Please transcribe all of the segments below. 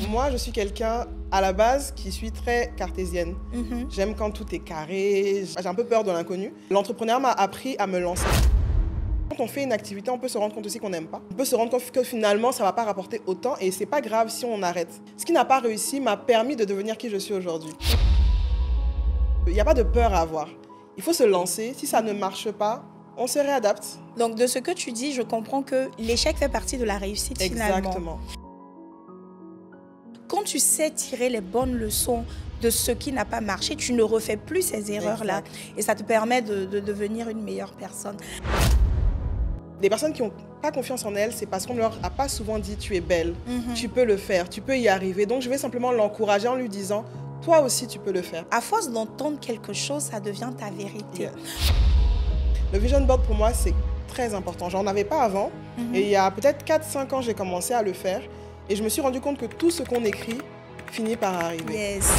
Moi, je suis quelqu'un, à la base, qui suis très cartésienne. J'aime quand tout est carré, j'ai un peu peur de l'inconnu. L'entrepreneuriat m'a appris à me lancer. Quand on fait une activité, on peut se rendre compte aussi qu'on n'aime pas. On peut se rendre compte que finalement, ça ne va pas rapporter autant et c'est pas grave si on arrête. Ce qui n'a pas réussi m'a permis de devenir qui je suis aujourd'hui. Il n'y a pas de peur à avoir. Il faut se lancer. Si ça ne marche pas, on se réadapte. Donc, de ce que tu dis, je comprends que l'échec fait partie de la réussite finalement. Exactement. Quand tu sais tirer les bonnes leçons de ce qui n'a pas marché, tu ne refais plus ces erreurs-là. Et ça te permet de devenir une meilleure personne. Les personnes qui n'ont pas confiance en elles, c'est parce qu'on ne leur a pas souvent dit « tu es belle, tu peux le faire, tu peux y arriver ». Donc je vais simplement l'encourager en lui disant « toi aussi tu peux le faire ». À force d'entendre quelque chose, ça devient ta vérité. Yeah. Le vision board pour moi c'est très important. J'en avais pas avant et il y a peut-être 4-5 ans j'ai commencé à le faire et je me suis rendu compte que tout ce qu'on écrit finit par arriver. Yes.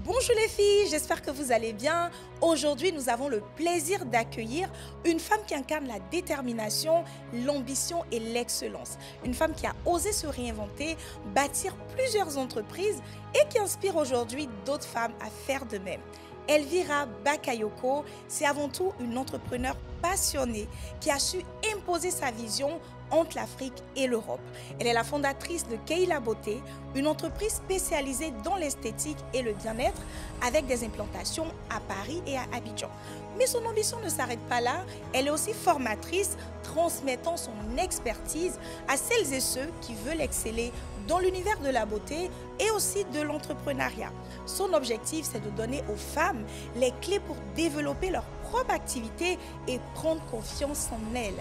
Bonjour les filles, j'espère que vous allez bien. Aujourd'hui, nous avons le plaisir d'accueillir une femme qui incarne la détermination, l'ambition et l'excellence. Une femme qui a osé se réinventer, bâtir plusieurs entreprises et qui inspire aujourd'hui d'autres femmes à faire de même. Elvira Bakayoko, c'est avant tout une entrepreneure passionnée qui a su imposer sa vision entre l'Afrique et l'Europe. Elle est la fondatrice de Keila Beauté, une entreprise spécialisée dans l'esthétique et le bien-être avec des implantations à Paris et à Abidjan. Mais son ambition ne s'arrête pas là, elle est aussi formatrice, transmettant son expertise à celles et ceux qui veulent exceller dans l'univers de la beauté et aussi de l'entrepreneuriat. Son objectif, c'est de donner aux femmes les clés pour développer leur propre activité et prendre confiance en elles.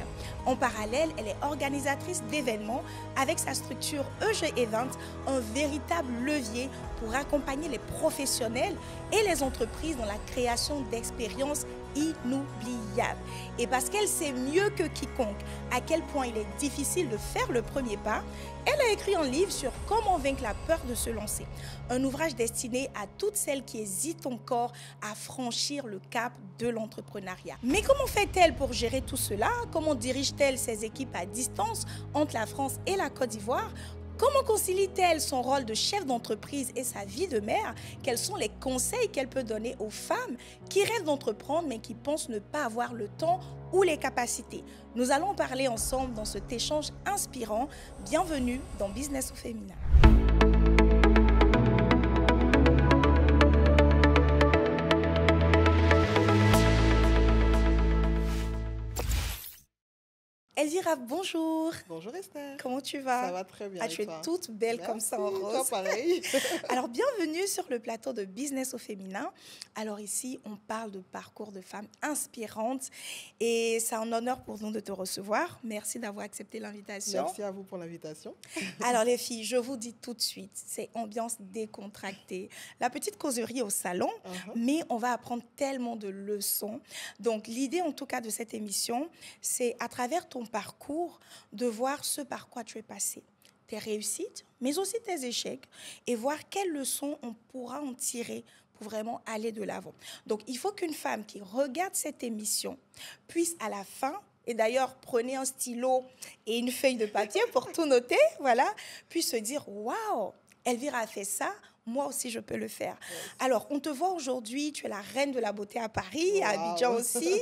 En parallèle, elle est organisatrice d'événements avec sa structure EG Event, un véritable levier pour accompagner les professionnels et les entreprises dans la création d'expériences inoubliables. Et parce qu'elle sait mieux que quiconque à quel point il est difficile de faire le premier pas, elle a écrit un livre sur comment vaincre la peur de se lancer. Un ouvrage destiné à toutes celles qui hésitent encore à franchir le cap de l'entrepreneuriat. Mais comment fait-elle pour gérer tout cela? Comment dirige-t-elle ses équipes à distance entre la France et la Côte d'Ivoire? Comment concilie-t-elle son rôle de chef d'entreprise et sa vie de mère? Quels sont les conseils qu'elle peut donner aux femmes qui rêvent d'entreprendre mais qui pensent ne pas avoir le temps ou les capacités? Nous allons en parler ensemble dans cet échange inspirant. Bienvenue dans Business au féminin. Elvira, bonjour. Bonjour Esther. Comment tu vas? Ça va très bien. Ah, tu es toute belle. Merci, comme ça en rose. Toi pareil. Alors, bienvenue sur le plateau de Business au féminin. Alors ici, on parle de parcours de femmes inspirantes et c'est un honneur pour nous de te recevoir. Merci d'avoir accepté l'invitation. Merci à vous pour l'invitation. Alors les filles, je vous dis tout de suite, c'est ambiance décontractée. La petite causerie au salon, mais on va apprendre tellement de leçons. Donc l'idée en tout cas de cette émission, c'est à travers ton parcours de voir ce par quoi tu es passé, tes réussites, mais aussi tes échecs, et voir quelles leçons on pourra en tirer pour vraiment aller de l'avant. Donc, il faut qu'une femme qui regarde cette émission puisse à la fin, et d'ailleurs, prenez un stylo et une feuille de papier pour tout noter, voilà, puisse se dire « Waouh, Elvira a fait ça, moi aussi je peux le faire. » Alors, on te voit aujourd'hui, tu es la reine de la beauté à Paris, à Abidjan aussi.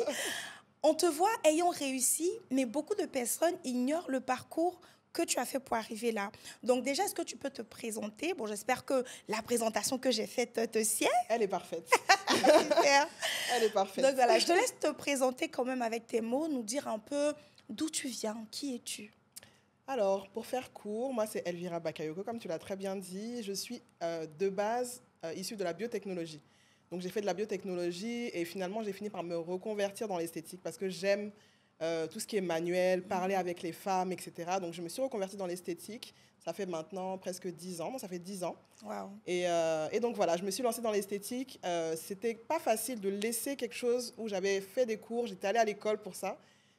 On te voit ayant réussi, mais beaucoup de personnes ignorent le parcours que tu as fait pour arriver là. Donc déjà, est-ce que tu peux te présenter? Bon, j'espère que la présentation que j'ai faite te sied. Elle est parfaite. Super. Elle est parfaite. Donc voilà, je te laisse te présenter quand même avec tes mots, nous dire un peu d'où tu viens, qui es-tu? Alors, pour faire court, moi c'est Elvira Bakayoko, comme tu l'as très bien dit. Je suis de base issue de la biotechnologie. Donc j'ai fait de la biotechnologie et finalement j'ai fini par me reconvertir dans l'esthétique parce que j'aime tout ce qui est manuel, parler avec les femmes, etc. Donc je me suis reconvertie dans l'esthétique. Ça fait maintenant presque 10 ans. Bon, ça fait 10 ans. Wow. Et donc voilà, je me suis lancée dans l'esthétique. C'était pas facile de laisser quelque chose où j'avais fait des cours. J'étais allée à l'école pour ça.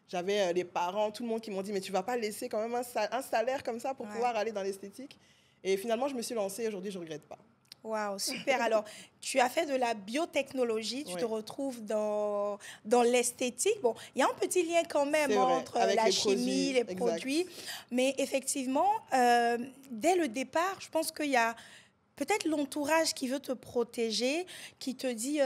J'avais les parents, tout le monde qui m'ont dit « mais tu vas pas laisser quand même un salaire comme ça pour pouvoir aller dans l'esthétique ?» Et finalement, je me suis lancée et aujourd'hui, je ne regrette pas. Waouh, super. Alors, tu as fait de la biotechnologie, tu Oui. te retrouves dans l'esthétique. Bon, il y a un petit lien quand même C'est vrai, entre avec la les chimie, produits, les exact. produits. Mais effectivement, dès le départ, je pense qu'il y a peut-être l'entourage qui veut te protéger, qui te dit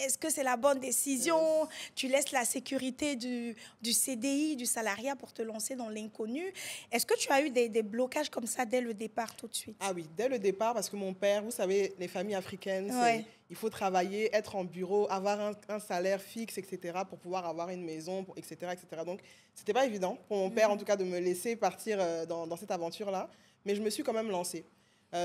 est-ce que c'est la bonne décision? Yes. Tu laisses la sécurité du CDI, du salariat pour te lancer dans l'inconnu. Est-ce que tu as eu des blocages comme ça dès le départ, tout de suite? Ah oui, dès le départ, parce que mon père, vous savez, les familles africaines, Ouais. il faut travailler, être en bureau, avoir un salaire fixe, etc., pour pouvoir avoir une maison, etc., etc. Donc, c'était pas évident pour mon père, en tout cas, de me laisser partir dans cette aventure-là. Mais je me suis quand même lancée.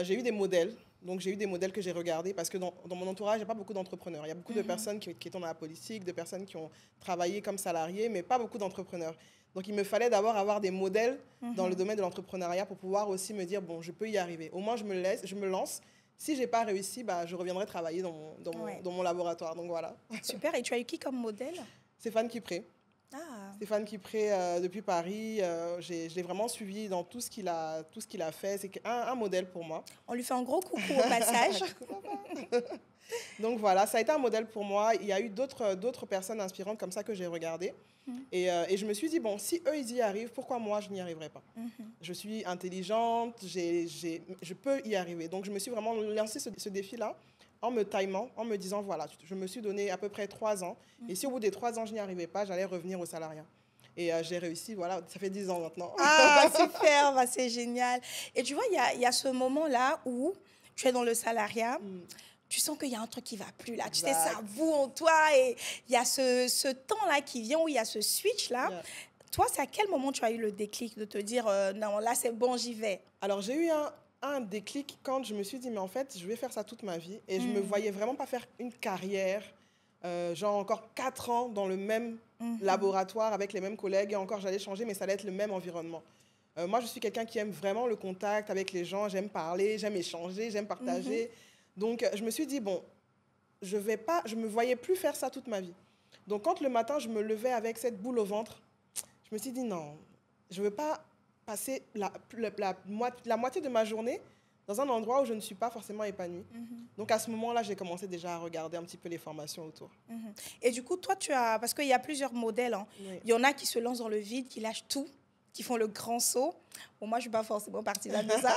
J'ai eu des modèles. Donc, j'ai eu des modèles que j'ai regardés parce que dans mon entourage, il n'y a pas beaucoup d'entrepreneurs. Il y a beaucoup de personnes qui sont dans la politique, de personnes qui ont travaillé comme salariés, mais pas beaucoup d'entrepreneurs. Donc, il me fallait d'abord avoir des modèles dans le domaine de l'entrepreneuriat pour pouvoir aussi me dire, bon, je peux y arriver. Au moins, je me lance. Si je n'ai pas réussi, bah, je reviendrai travailler dans mon laboratoire. Donc, voilà. Super. Et tu as eu qui comme modèle? Stéphane Kipré. Ah, Stéphane Kipré, depuis Paris, je l'ai vraiment suivi dans tout ce qu'il a fait. C'est un modèle pour moi. on lui fait un gros coucou au passage. Donc voilà, ça a été un modèle pour moi. Il y a eu d'autres personnes inspirantes comme ça que j'ai regardées. Et je me suis dit, bon, si eux, ils y arrivent, pourquoi moi, je n'y arriverai pas? Je suis intelligente, je peux y arriver. Donc je me suis vraiment lancé ce défi-là en me timant, en me disant, voilà, je me suis donné à peu près 3 ans. Et si au bout des 3 ans, je n'y arrivais pas, j'allais revenir au salariat. Et j'ai réussi, voilà, ça fait 10 ans maintenant. Ah, super, bah, c'est génial. Et tu vois, il y a ce moment-là où tu es dans le salariat, tu sens qu'il y a un truc qui ne va plus là. Tu sais, ça Exact. boue en toi et il y a ce temps-là qui vient où il y a ce switch-là. Yeah. Toi, c'est à quel moment tu as eu le déclic de te dire non, là, c'est bon, j'y vais? Alors, j'ai eu un déclic quand je me suis dit, mais en fait, je vais faire ça toute ma vie. Et je me voyais vraiment pas faire une carrière, genre encore 4 ans dans le même laboratoire avec les mêmes collègues. Et encore, j'allais changer, mais ça allait être le même environnement. Moi, je suis quelqu'un qui aime vraiment le contact avec les gens. J'aime parler, j'aime échanger, j'aime partager. Donc, je me suis dit, bon, je me voyais plus faire ça toute ma vie. Donc, quand le matin, je me levais avec cette boule au ventre, je me suis dit, non, je ne veux pas passer la moitié de ma journée dans un endroit où je ne suis pas forcément épanouie. Donc, à ce moment-là, j'ai commencé déjà à regarder un petit peu les formations autour. Et du coup, toi, parce qu'il y a plusieurs modèles. Hein. Oui. Il y en a qui se lancent dans le vide, qui lâchent tout, qui font le grand saut. Bon, moi, je ne suis pas forcément partisane de ça.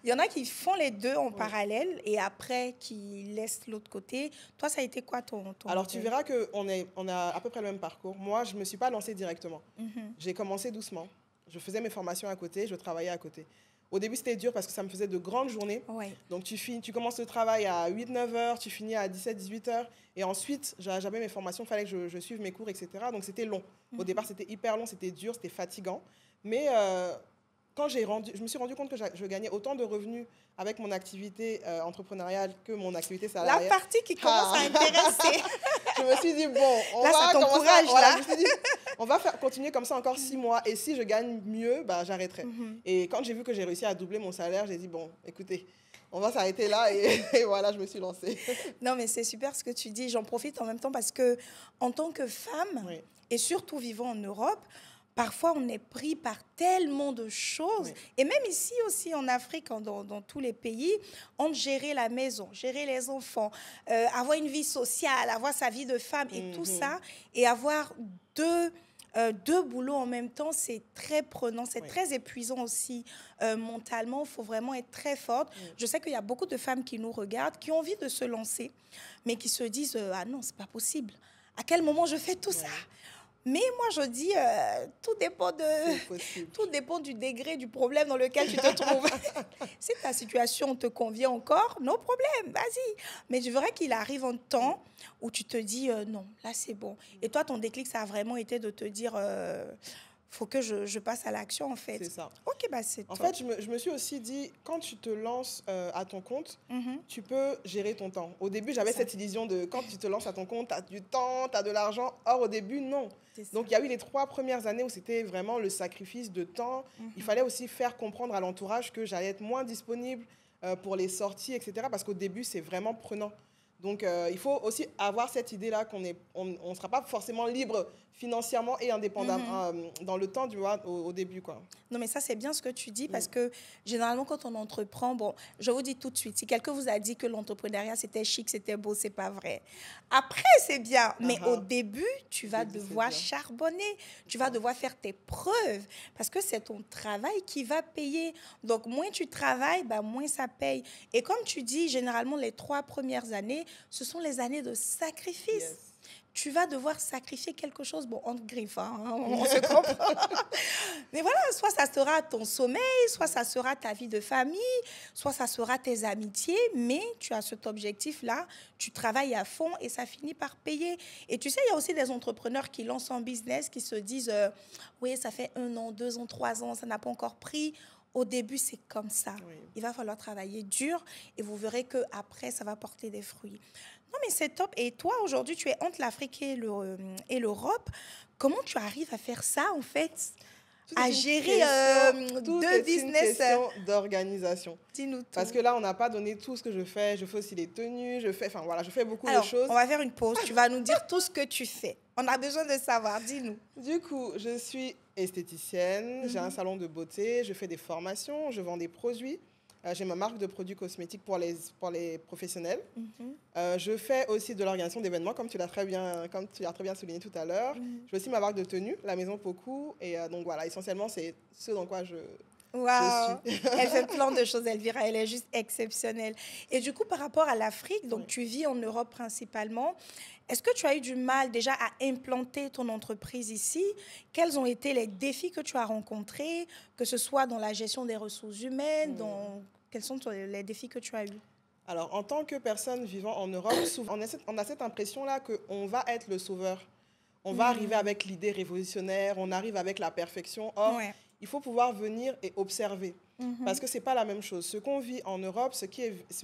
Il y en a qui font les deux en parallèle et après, qui laissent l'autre côté. Toi, ça a été quoi ton Alors, modèle? tu verras qu'on a à peu près le même parcours. Moi, je ne me suis pas lancée directement. J'ai commencé doucement. Je faisais mes formations à côté, je travaillais à côté. Au début, c'était dur parce que ça me faisait de grandes journées. Ouais. Donc, tu commences le travail à 8-9 heures, tu finis à 17-18 heures. Et ensuite, j'avais mes formations, il fallait que je suive mes cours, etc. Donc, c'était long. Au départ, c'était hyper long, c'était dur, c'était fatigant. Mais quand je me suis rendu compte que je gagnais autant de revenus avec mon activité entrepreneuriale que mon activité salariale. La partie qui commence à intéresser. Je me suis dit, bon, on va continuer comme ça encore 6 mois. Et si je gagne mieux, bah, j'arrêterai. Et quand j'ai vu que j'ai réussi à doubler mon salaire, j'ai dit, bon, écoutez, on va s'arrêter là. Et voilà, je me suis lancée. Non, mais c'est super ce que tu dis. J'en profite en même temps parce que, en tant que femme, Oui. et surtout vivant en Europe, parfois on est pris par tellement de choses. Oui. Et même ici aussi en Afrique, dans tous les pays, entre gérer la maison, gérer les enfants, avoir une vie sociale, avoir sa vie de femme et tout ça, et avoir deux boulots en même temps, c'est très prenant, c'est très épuisant aussi mentalement. Il faut vraiment être très forte. Je sais qu'il y a beaucoup de femmes qui nous regardent, qui ont envie de se lancer, mais qui se disent ah non, c'est pas possible. À quel moment je fais tout ça? Mais moi, je dis, tout dépend du degré du problème dans lequel tu te trouves. Si ta situation te convient encore, no problème, vas-y. Mais je verrais qu'il arrive un temps où tu te dis, non, là, c'est bon. Et toi, ton déclic, ça a vraiment été de te dire, faut que je passe à l'action, en fait. C'est ça. Ok, bah c'est En top. fait, je me suis aussi dit, quand tu te lances à ton compte, tu peux gérer ton temps. Au début, j'avais cette illusion de quand tu te lances à ton compte, tu as du temps, tu as de l'argent. Or, au début, non. Donc, il y a eu les 3 premières années où c'était vraiment le sacrifice de temps. Il fallait aussi faire comprendre à l'entourage que j'allais être moins disponible pour les sorties, etc. Parce qu'au début, c'est vraiment prenant. Donc, il faut aussi avoir cette idée-là qu'on ne sera pas forcément libre financièrement et indépendamment dans le temps, tu vois, au début, quoi. Non, mais ça, c'est bien ce que tu dis parce que généralement, quand on entreprend, bon, je vous dis tout de suite, si quelqu'un vous a dit que l'entrepreneuriat, c'était chic, c'était beau, c'est pas vrai. Après, c'est bien, mais au début, tu vas devoir charbonner, tu vas devoir faire tes preuves parce que c'est ton travail qui va payer. Donc, moins tu travailles, bah, moins ça paye. Et comme tu dis, généralement, les 3 premières années, ce sont les années de sacrifice. Yes. Tu vas devoir sacrifier quelque chose, bon, entre griffes, hein, on se comprend. Mais voilà, soit ça sera ton sommeil, soit ça sera ta vie de famille, soit ça sera tes amitiés, mais tu as cet objectif-là, tu travailles à fond et ça finit par payer. Et tu sais, il y a aussi des entrepreneurs qui lancent un business, qui se disent, oui, ça fait 1 an, 2 ans, 3 ans, ça n'a pas encore pris. Au début, c'est comme ça. Oui. Il va falloir travailler dur et vous verrez qu'après, ça va porter des fruits. Non, mais c'est top. Et toi, aujourd'hui, tu es entre l'Afrique et l'Europe. Comment tu arrives à faire ça, en fait, à gérer deux business? Une question d'organisation. Dis-nous tout. Parce que là, on n'a pas donné tout ce que je fais. Je fais aussi les tenues. Je fais beaucoup de choses. On va faire une pause. Tu vas nous dire tout ce que tu fais. On a besoin de savoir. Dis-nous. Du coup, je suis esthéticienne. J'ai un salon de beauté. Je fais des formations. Je vends des produits. J'ai ma marque de produits cosmétiques pour les professionnels. Je fais aussi de l'organisation d'événements, comme tu l'as très bien souligné tout à l'heure. Je fais aussi ma marque de tenue, la Maison Poku. Et donc voilà, essentiellement, c'est ce dans quoi je suis. Elle fait plein de choses, Elvira. Elle est juste exceptionnelle. Et du coup, par rapport à l'Afrique, donc tu vis en Europe principalement. Est-ce que tu as eu du mal déjà à implanter ton entreprise ici? Quels ont été les défis que tu as rencontrés, que ce soit dans la gestion des ressources humaines, quels sont les défis que tu as eus? Alors, en tant que personne vivant en Europe, souvent, on a cette impression-là qu'on va être le sauveur. On va arriver avec l'idée révolutionnaire, on arrive avec la perfection. Or, il faut pouvoir venir et observer. Parce que ce n'est pas la même chose. Ce qu'on vit en Europe, ce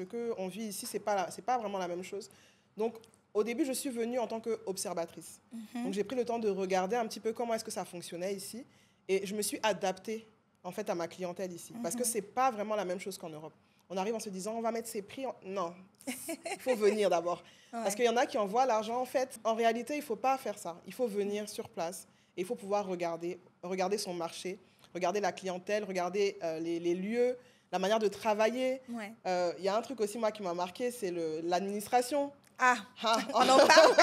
qu'on vit ici, ce n'est pas vraiment la même chose. Donc, au début, je suis venue en tant qu'observatrice. Donc, j'ai pris le temps de regarder un petit peu comment est-ce que ça fonctionnait ici. Et je me suis adaptée, en fait, à ma clientèle ici. Parce que ce n'est pas vraiment la même chose qu'en Europe. On arrive en se disant, on va mettre ses prix. Non, il faut venir d'abord. Parce qu'il y en a qui envoient l'argent. En fait, en réalité, il ne faut pas faire ça. Il faut venir sur place. Et il faut pouvoir regarder son marché, regarder la clientèle, regarder les lieux, la manière de travailler. Y a un truc aussi, moi, qui m'a marqué, c'est l'administration. On en parle.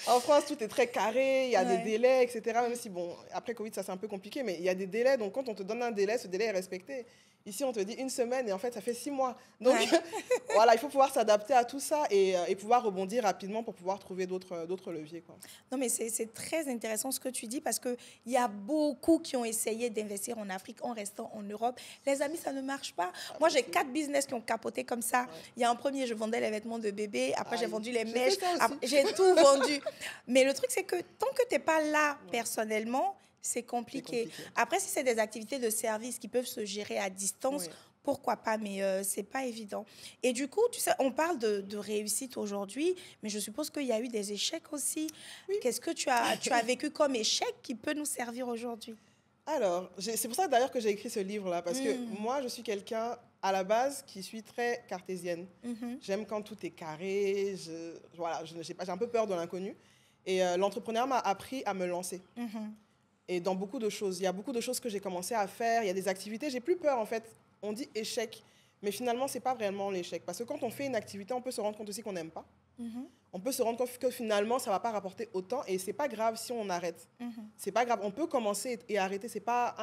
En France, tout est très carré, il y a des délais, etc. Même si, bon, après Covid, ça c'est un peu compliqué, mais il y a des délais. Donc, quand on te donne un délai, ce délai est respecté. Ici, on te dit 1 semaine et en fait, ça fait 6 mois. Donc, voilà, il faut pouvoir s'adapter à tout ça et pouvoir rebondir rapidement pour pouvoir trouver d'autres leviers, quoi. Non, mais c'est très intéressant ce que tu dis parce qu'il y a beaucoup qui ont essayé d'investir en Afrique en restant en Europe. Les amis, ça ne marche pas. Moi, j'ai 4 business qui ont capoté comme ça. Il y a un premier, je vendais les vêtements de bébé. Après, j'ai vendu les mèches. J'ai tout vendu. Mais le truc, c'est que tant que tu n'es pas là personnellement, c'est compliqué. Après, si c'est des activités de service qui peuvent se gérer à distance, pourquoi pas, mais ce n'est pas évident. Et du coup, tu sais, on parle de réussite aujourd'hui, mais je suppose qu'il y a eu des échecs aussi. Qu'est-ce que tu as vécu comme échec qui peut nous servir aujourd'hui? Alors, c'est pour ça d'ailleurs que j'ai écrit ce livre-là, parce que moi, je suis quelqu'un, à la base, qui suis très cartésienne. J'aime quand tout est carré, j'ai un peu peur de l'inconnu. Et l'entrepreneuriat m'a appris à me lancer. Et dans beaucoup de choses. Il y a beaucoup de choses que j'ai commencé à faire. Il y a des activités. J'ai plus peur, en fait. On dit échec. Mais finalement, ce n'est pas vraiment l'échec. Parce que quand on fait une activité, on peut se rendre compte aussi qu'on n'aime pas. On peut se rendre compte que finalement, ça ne va pas rapporter autant. Et ce n'est pas grave si on arrête. C'est pas grave. On peut commencer et arrêter. Ce n'est pas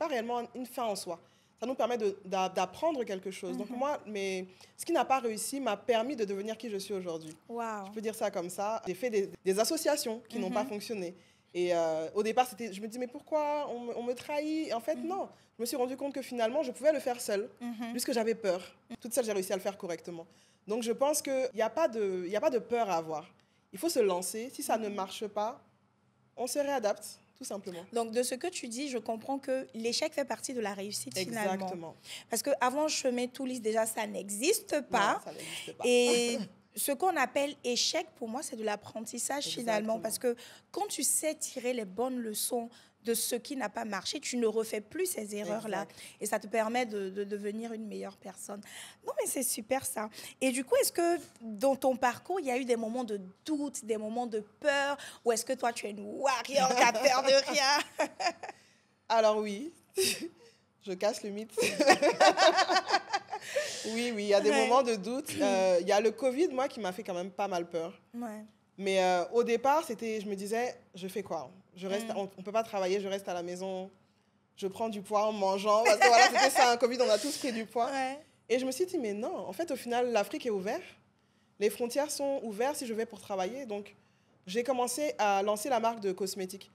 réellement une fin en soi. Ça nous permet d'apprendre quelque chose. Donc moi, ce qui n'a pas réussi m'a permis de devenir qui je suis aujourd'hui. Je peux dire ça comme ça. J'ai fait des associations qui n'ont pas fonctionné. Et au départ, je me dis, mais pourquoi on me trahit? Et en fait, non. Je me suis rendu compte que finalement, je pouvais le faire seule, puisque j'avais peur. Toute seule, j'ai réussi à le faire correctement. Donc, je pense qu'il n'y a pas de peur à avoir. Il faut se lancer. Si ça ne marche pas, on se réadapte, tout simplement. Donc, de ce que tu dis, je comprends que l'échec fait partie de la réussite, finalement. Exactement. Parce qu'avant chemin tout lisse, déjà, ça n'existe pas. Non, ça n'existe pas. Et ce qu'on appelle échec, pour moi, c'est de l'apprentissage, finalement. Parce que quand tu sais tirer les bonnes leçons de ce qui n'a pas marché, tu ne refais plus ces erreurs-là. Et ça te permet de devenir une meilleure personne. Non, mais c'est super ça. Et du coup, est-ce que dans ton parcours, il y a eu des moments de doute, des moments de peur, ou est-ce que toi, tu es une warrior qui a peur de rien? Alors oui, je casse le mythe. Oui, il y a des moments de doute. Il y a le Covid, moi, qui m'a fait quand même pas mal peur. Ouais. Mais au départ, je me disais, je fais quoi? Je reste, on ne peut pas travailler, je reste à la maison, je prends du poids en mangeant. Parce que voilà, c'était ça, un Covid, on a tous pris du poids. Ouais. Et je me suis dit, mais non, en fait, au final, l'Afrique est ouverte. Les frontières sont ouvertes si je vais pour travailler. Donc, j'ai commencé à lancer la marque de cosmétiques.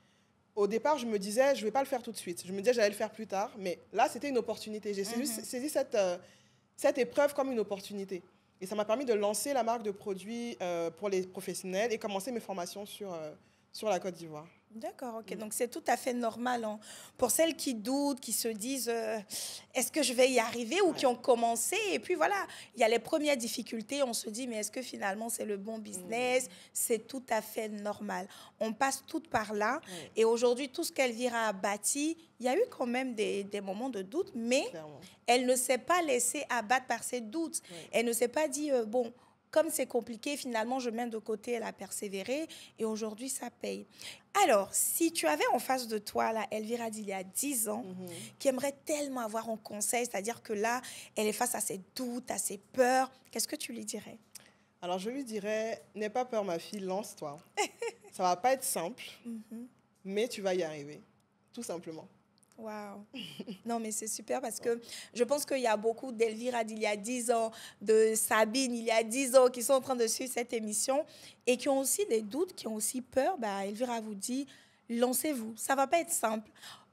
Au départ, je me disais, je ne vais pas le faire tout de suite. Je me disais, j'allais le faire plus tard. Mais là, c'était une opportunité. J'ai saisi cette épreuve comme une opportunité. Et ça m'a permis de lancer la marque de produits pour les professionnels et commencer mes formations sur la Côte d'Ivoire. D'accord, ok. Donc, c'est tout à fait normal. Hein. Pour celles qui doutent, qui se disent est-ce que je vais y arriver ou qui ont commencé. Et puis, voilà, il y a les premières difficultés. On se dit, mais est-ce que finalement, c'est le bon business? C'est tout à fait normal. On passe toutes par là. Et aujourd'hui, tout ce qu'Elvira a bâti, il y a eu quand même des moments de doute, mais elle ne s'est pas laissée abattre par ses doutes. Elle ne s'est pas dit, bon, comme c'est compliqué, finalement, je mets de côté, elle a persévéré et aujourd'hui, ça paye. Alors, si tu avais en face de toi, là, Elvira d'il y a 10 ans, qui aimerait tellement avoir un conseil, c'est-à-dire que là, elle est face à ses doutes, à ses peurs, qu'est-ce que tu lui dirais? Alors, je lui dirais, n'aie pas peur, ma fille, lance-toi. Ça ne va pas être simple, mais tu vas y arriver, tout simplement. Waouh. Non, mais c'est super parce que je pense qu'il y a beaucoup d'Elvira d'il y a 10 ans, de Sabine il y a 10 ans qui sont en train de suivre cette émission et qui ont aussi des doutes, qui ont aussi peur. Bah, Elvira vous dit, lancez-vous. Ça ne va pas être simple.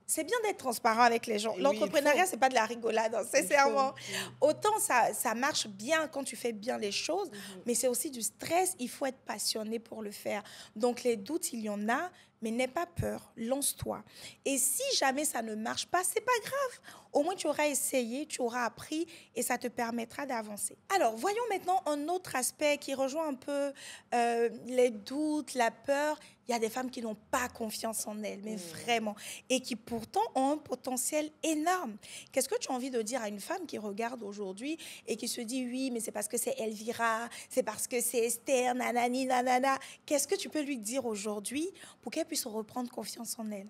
C'est bien d'être transparent avec les gens. L'entrepreneuriat, ce n'est pas de la rigolade, hein, sincèrement. Autant ça marche bien quand tu fais bien les choses, mais c'est aussi du stress. Il faut être passionné pour le faire. Donc, les doutes, il y en a, mais n'aie pas peur. Lance-toi. Et si jamais ça ne marche pas, ce n'est pas grave. Au moins, tu auras essayé, tu auras appris et ça te permettra d'avancer. Alors, voyons maintenant un autre aspect qui rejoint un peu les doutes, la peur. Il y a des femmes qui n'ont pas confiance en elles, mais vraiment, et qui pourtant ont un potentiel énorme. Qu'est-ce que tu as envie de dire à une femme qui regarde aujourd'hui et qui se dit, oui, mais c'est parce que c'est Elvira, c'est parce que c'est Esther, nanani, nanana. Qu'est-ce que tu peux lui dire aujourd'hui pour qu'elle puisse reprendre confiance en elle?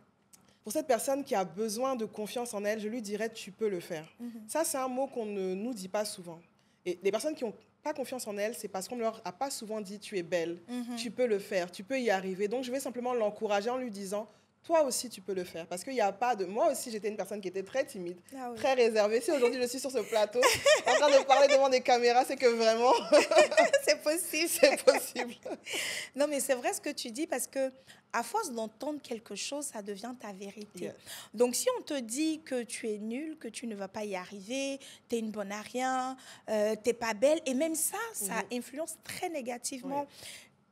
Pour cette personne qui a besoin de confiance en elle, je lui dirais, tu peux le faire. Ça, c'est un mot qu'on ne nous dit pas souvent. Et les personnes qui n'ont pas confiance en elles, c'est parce qu'on ne leur a pas souvent dit, tu es belle, tu peux le faire, tu peux y arriver. Donc, je vais simplement l'encourager en lui disant, toi aussi, tu peux le faire. Parce qu'il n'y a pas de... Moi aussi, j'étais une personne qui était très timide, très réservée. Si aujourd'hui, je suis sur ce plateau, en train de parler devant des caméras, c'est que vraiment... c'est possible. C'est possible. Non, mais c'est vrai ce que tu dis parce que à force d'entendre quelque chose, ça devient ta vérité. Donc, si on te dit que tu es nulle, que tu ne vas pas y arriver, tu es une bonne à rien, tu n'es pas belle, et même ça, ça influence très négativement.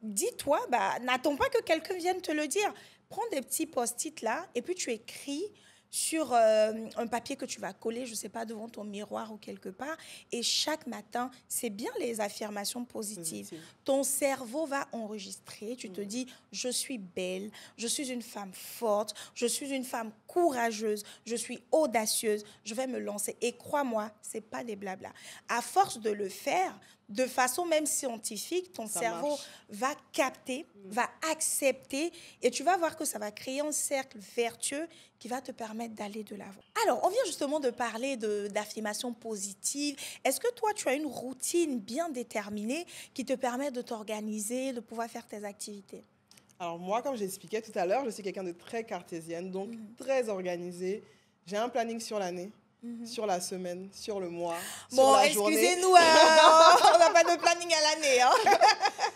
Dis-toi, bah, n'attends pas que quelqu'un vienne te le dire. Prends des petits post-it là et puis tu écris sur un papier que tu vas coller, je ne sais pas, devant ton miroir ou quelque part. Et chaque matin, c'est bien les affirmations positives. Ton cerveau va enregistrer. Tu te dis, je suis belle, je suis une femme forte, je suis une femme courageuse, je suis audacieuse, je vais me lancer. Et crois-moi, ce n'est pas des blabla. À force de le faire, de façon même scientifique, ton cerveau va capter, va accepter et tu vas voir que ça va créer un cercle vertueux qui va te permettre d'aller de l'avant. Alors, on vient justement de parler d'affirmations positives. Est-ce que toi, tu as une routine bien déterminée qui te permet de t'organiser, de pouvoir faire tes activités? Alors moi, comme j'expliquais tout à l'heure, je suis quelqu'un de très cartésienne, donc très organisée. J'ai un planning sur l'année. Sur la semaine, sur le mois, sur la journée. Bon, excusez-nous, on n'a pas de planning à l'année. Hein.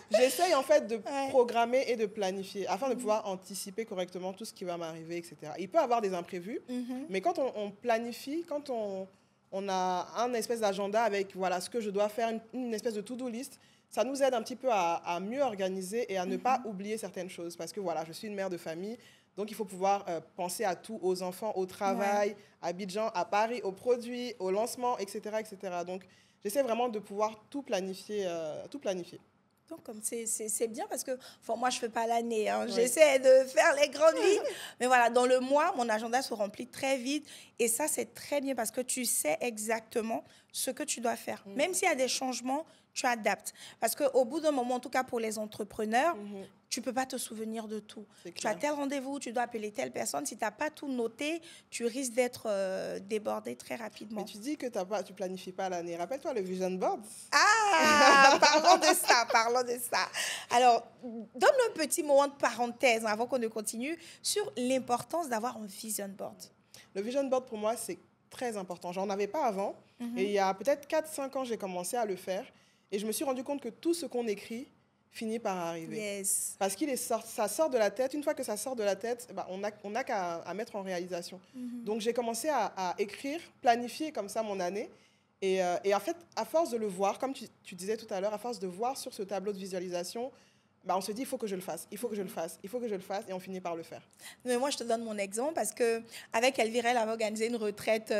J'essaye en fait de programmer et de planifier afin de pouvoir anticiper correctement tout ce qui va m'arriver, etc. Il peut y avoir des imprévus, mais quand on planifie, quand on a un espèce d'agenda avec voilà, ce que je dois faire, une espèce de to-do list, ça nous aide un petit peu à mieux organiser et à ne pas oublier certaines choses. Parce que voilà, je suis une mère de famille. Donc, il faut pouvoir penser à tout, aux enfants, au travail, à Abidjan, à Paris, aux produits, au lancement, etc., etc. Donc, j'essaie vraiment de pouvoir tout planifier. Donc, comme c'est bien parce que moi, je ne fais pas l'année. Hein. Oui. J'essaie de faire les grandes lignes. Mais voilà, dans le mois, mon agenda se remplit très vite. Et ça, c'est très bien parce que tu sais exactement ce que tu dois faire. Même s'il y a des changements, tu adaptes. Parce qu'au bout d'un moment, en tout cas pour les entrepreneurs, tu ne peux pas te souvenir de tout. Tu as tel rendez-vous, tu dois appeler telle personne. Si tu n'as pas tout noté, tu risques d'être débordé très rapidement. Mais tu dis que tu ne planifies pas l'année. Rappelle-toi le vision board. Ah, parlons de ça, parlons de ça. Alors, donne-nous un petit moment de parenthèse avant qu'on ne continue sur l'importance d'avoir un vision board. Le vision board, pour moi, c'est très important. J'en avais pas avant. Et il y a peut-être 4-5 ans, j'ai commencé à le faire. Et je me suis rendu compte que tout ce qu'on écrit finit par arriver. Yes. Parce que ça sort de la tête. Une fois que ça sort de la tête, on n'a qu'à mettre en réalisation. Donc, j'ai commencé à écrire, planifier comme ça mon année. Et en fait, à force de le voir, comme tu disais tout à l'heure, à force de voir sur ce tableau de visualisation, on se dit, il faut que je le fasse, il faut que je le fasse, il faut que je le fasse, et on finit par le faire. Mais moi, je te donne mon exemple parce qu'avec Elvira, elle avait organisé une retraite